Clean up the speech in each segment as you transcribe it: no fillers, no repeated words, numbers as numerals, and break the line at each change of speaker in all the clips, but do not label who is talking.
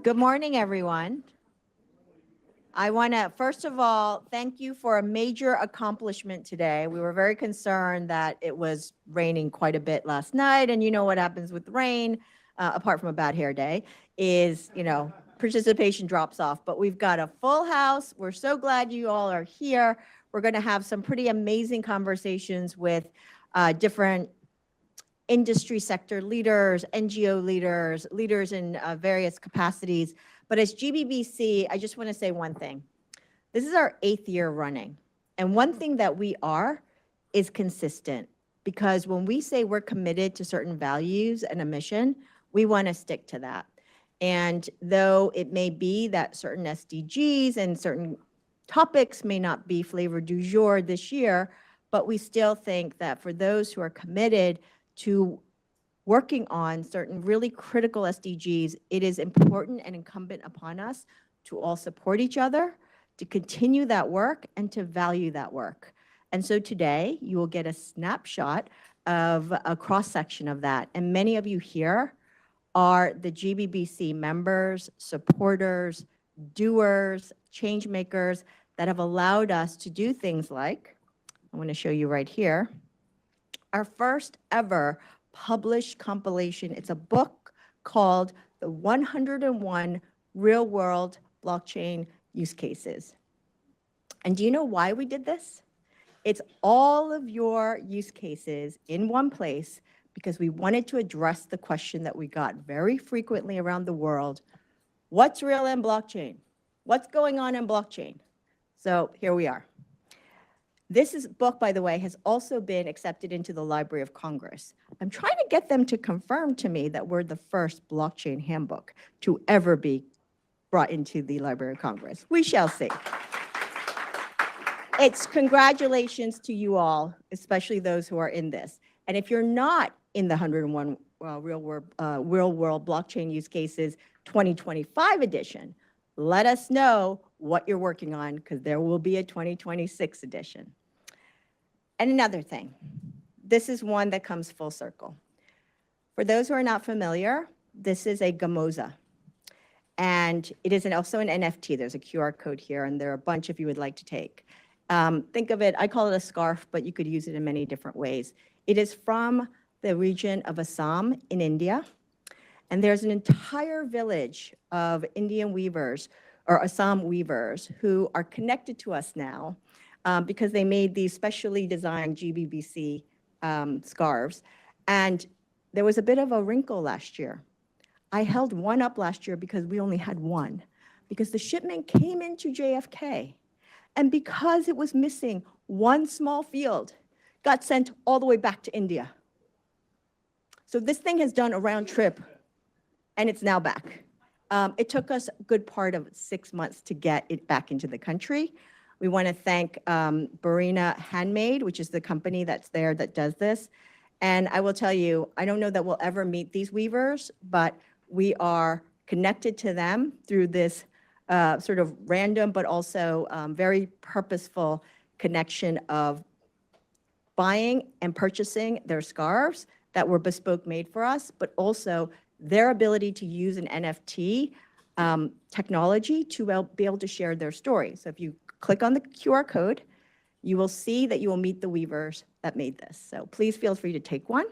Good morning, everyone. I want to, first of all, thank you for a major accomplishment today. We were very concerned that it was raining quite a bit last night, and you know what happens with rain, apart from a bad hair day, is, participation drops off. But we've got a full house. We're so glad you all are here. We're going to have some pretty amazing conversations with different industry sector leaders, NGO leaders, leaders in various capacities. But as GBBC, I just want to say one thing. This is our 8th year running. And one thing that we are is consistent, because when we say we're committed to certain values and a mission, we want to stick to that. And though it may be that certain SDGs and certain topics may not be flavor du jour this year, but we still think that for those who are committed to working on certain really critical SDGs, it is important and incumbent upon us to all support each other, to continue that work, and to value that work. And so today, you will get a snapshot of a cross-section of that. And many of you here are the GBBC members, supporters, doers, change makers that have allowed us to do things like, I want to show you right here, our first ever published compilation. It's a book called The 101 Real World Blockchain Use Cases. And do you know why we did this? It's all of your use cases in one place because we wanted to address the question that we got very frequently around the world. What's real in blockchain? What's going on in blockchain? So here we are. This book, by the way, has also been accepted into the Library of Congress. I'm trying to get them to confirm to me that we're the first blockchain handbook to ever be brought into the Library of Congress. We shall see. It's congratulations to you all, especially those who are in this. And if you're not in the 101 real world blockchain use cases 2025 edition, let us know what you're working on, because there will be a 2026 edition. And another thing, this is one that comes full circle. For those who are not familiar, this is a Gamoza. And it is also an NFT. There's a QR code here, and there are a bunch if you would like to take. Think of it, I call it a scarf, but you could use it in many different ways. It is from the region of Assam in India. And there's an entire village of Indian weavers or Assam weavers who are connected to us now because they made these specially designed GBBC scarves. And there was a bit of a wrinkle last year. I held one up last year because we only had one, because the shipment came into JFK. And because it was missing one small field, got sent all the way back to India. So this thing has done a round trip, and it's now back. It took us a good part of 6 months to get it back into the country. We want to thank Barina Handmade, which is the company that's there that does this. And I will tell you, I don't know that we'll ever meet these weavers, but we are connected to them through this sort of random, but also very purposeful connection of buying and purchasing their scarves that were bespoke made for us, but also their ability to use an NFT technology to be able to share their story. So if you click on the QR code, you will see that you will meet the weavers that made this. So please feel free to take one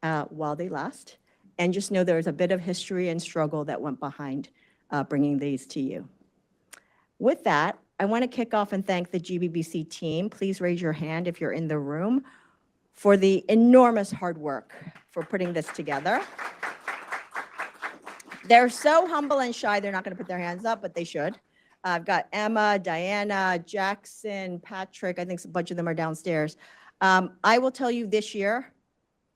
while they last. And just know there's a bit of history and struggle that went behind bringing these to you. With that, I want to kick off and thank the GBBC team. Please raise your hand if you're in the room for the enormous hard work for putting this together. They're so humble and shy, they're not going to put their hands up, but they should. I've got Emma, Diana, Jackson, Patrick. I think a bunch of them are downstairs. I will tell you this year,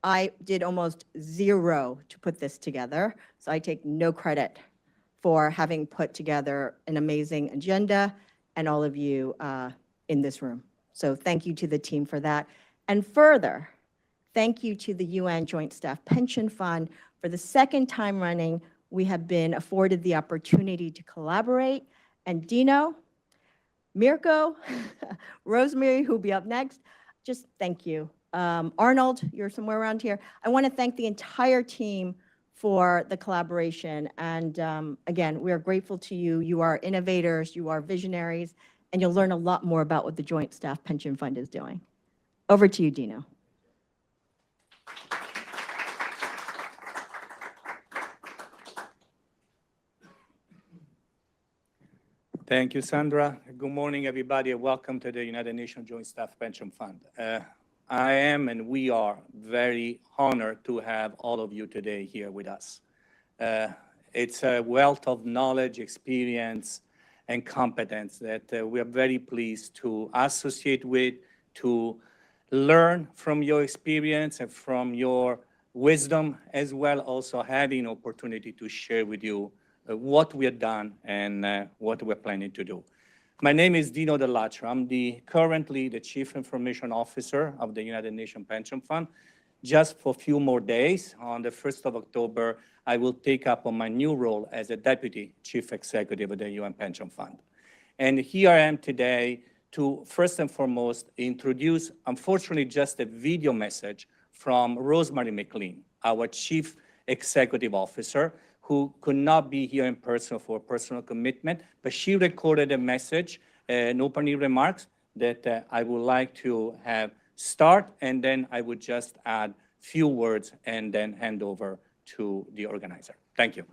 I did almost zero to put this together. So I take no credit for having put together an amazing agenda and all of you in this room. So thank you to the team for that. And further, thank you to the UN Joint Staff Pension Fund. For the second time running, we have been afforded the opportunity to collaborate. And Dino, Mirko, Rosemary, who'll be up next, just thank you. Arnold, you're somewhere around here. I want to thank the entire team for the collaboration. And again, we are grateful to you. You are innovators, you are visionaries, and you'll learn a lot more about what the Joint Staff Pension Fund is doing. Over to you, Dino.
Thank you, Sandra. Good morning, everybody, and welcome to the United Nations Joint Staff Pension Fund. I am and we are very honored to have all of you today here with us. It's a wealth of knowledge, experience, and competence that we are very pleased to associate with, to learn from your experience and from your wisdom, as well also having opportunity to share with you what we have done and what we're planning to do. My name is Dino Dell'Accia. I'm currently the Chief Information Officer of the United Nations Pension Fund. Just for a few more days, on the 1st of October, I will take up on my new role as a Deputy Chief Executive of the UN Pension Fund. And here I am today to first and foremost introduce, unfortunately, just a video message from Rosemary McLean, our Chief Executive Officer, who could not be here in person for personal commitment, but she recorded a message, an opening remarks that I would like to have start, and then I would just add few words and then hand over to the organizer. Thank you.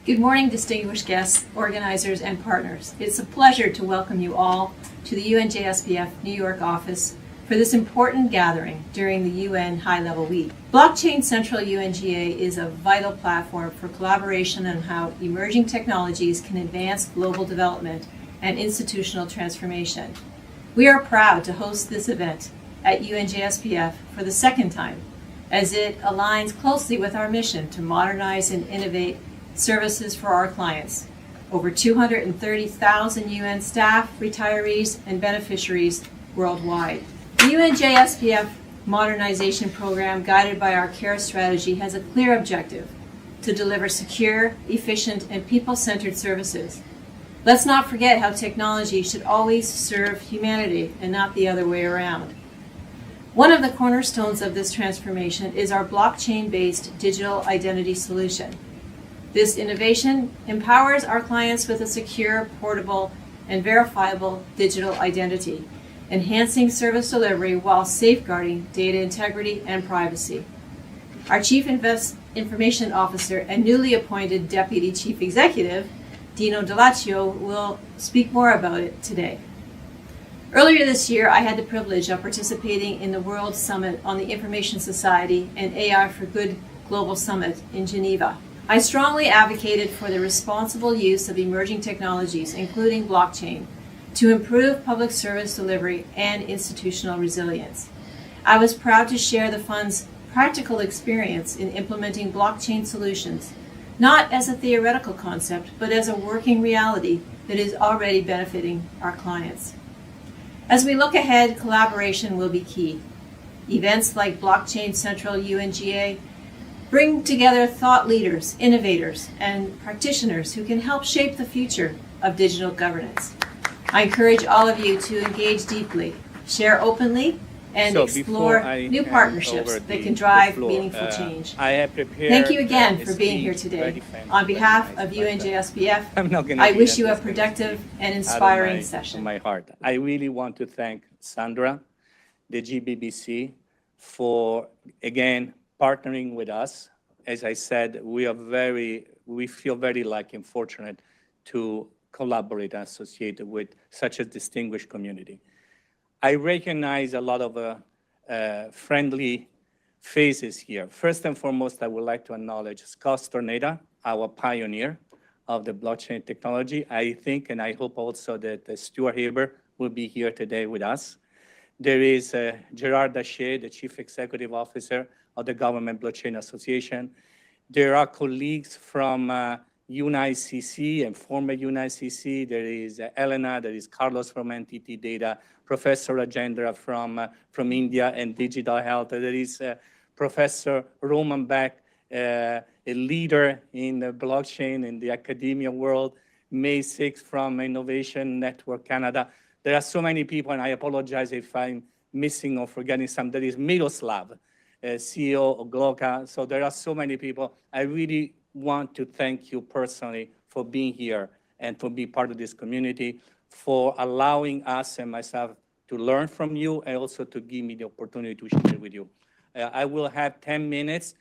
Good morning, distinguished guests, organizers, and partners. It's a pleasure to welcome you all to the UNJSPF New York office for this important gathering during the UN High-Level Week. Blockchain Central UNGA is a vital platform for collaboration on how emerging technologies can advance global development and institutional transformation. We are proud to host this event at UNJSPF for the second time, as it aligns closely with our mission to modernize and innovate services for our clients. Over 230,000 UN staff, retirees, and beneficiaries worldwide. The UNJSPF modernization program, guided by our CARE strategy, has a clear objective: to deliver secure, efficient, and people-centered services. Let's not forget how technology should always serve humanity and not the other way around. One of the cornerstones of this transformation is our blockchain-based digital identity solution. This innovation empowers our clients with a secure, portable, and verifiable digital identity, enhancing service delivery while safeguarding data integrity and privacy. Our Chief Information Officer and newly appointed Deputy Chief Executive, Dino Dell'Accia, will speak more about it today. Earlier this year, I had the privilege of participating in the World Summit on the Information Society and AI for Good Global Summit in Geneva. I strongly advocated for the responsible use of emerging technologies, including blockchain, to improve public service delivery and institutional resilience. I was proud to share the fund's practical experience in implementing blockchain solutions, not as a theoretical concept, but as a working reality that is already benefiting our clients. As we look ahead, collaboration will be key. Events like Blockchain Central UNGA bring together thought leaders, innovators, and practitioners who can help shape the future of digital governance. I encourage all of you to engage deeply, share openly, and explore new partnerships that can drive meaningful change.
I have prepared.
Thank you again for being here today. On behalf of UNJSPF, I wish you a productive and inspiring session.
From my heart, I really want to thank Sandra, the GBBC, for again partnering with us. As I said, we feel very lucky and fortunate to collaborate and associate with such a distinguished community. I recognize a lot of friendly faces here. First and foremost, I would like to acknowledge Scott Stornada, our pioneer of the blockchain technology. I think, and I hope also that Stuart Haber will be here today with us. There is Gerard Daché, the Chief Executive Officer of the Government Blockchain Association. There are colleagues from UNICC and former UNICC. There is Elena, there is Carlos from NTT Data, Professor Rajendra from India and Digital Health. There is Professor Roman Beck, a leader in the blockchain in the academia world, May 6 from Innovation Network Canada. There are so many people, and I apologize if I'm missing or forgetting some. There is Miroslav, CEO of Gloka. So there are so many people. I really want to thank you personally for being here and for being part of this community, for allowing us and myself to learn from you and also to give me the opportunity to share with you. I will have 10 minutes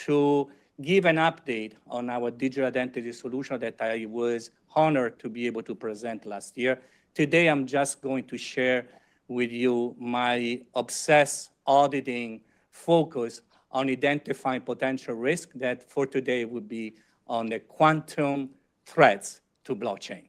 to give an update on our digital identity solution that I was honored to be able to present last year. Today, I'm just going to share with you my obsessed auditing focus on identifying potential risk that for today would be on the quantum threats to blockchain.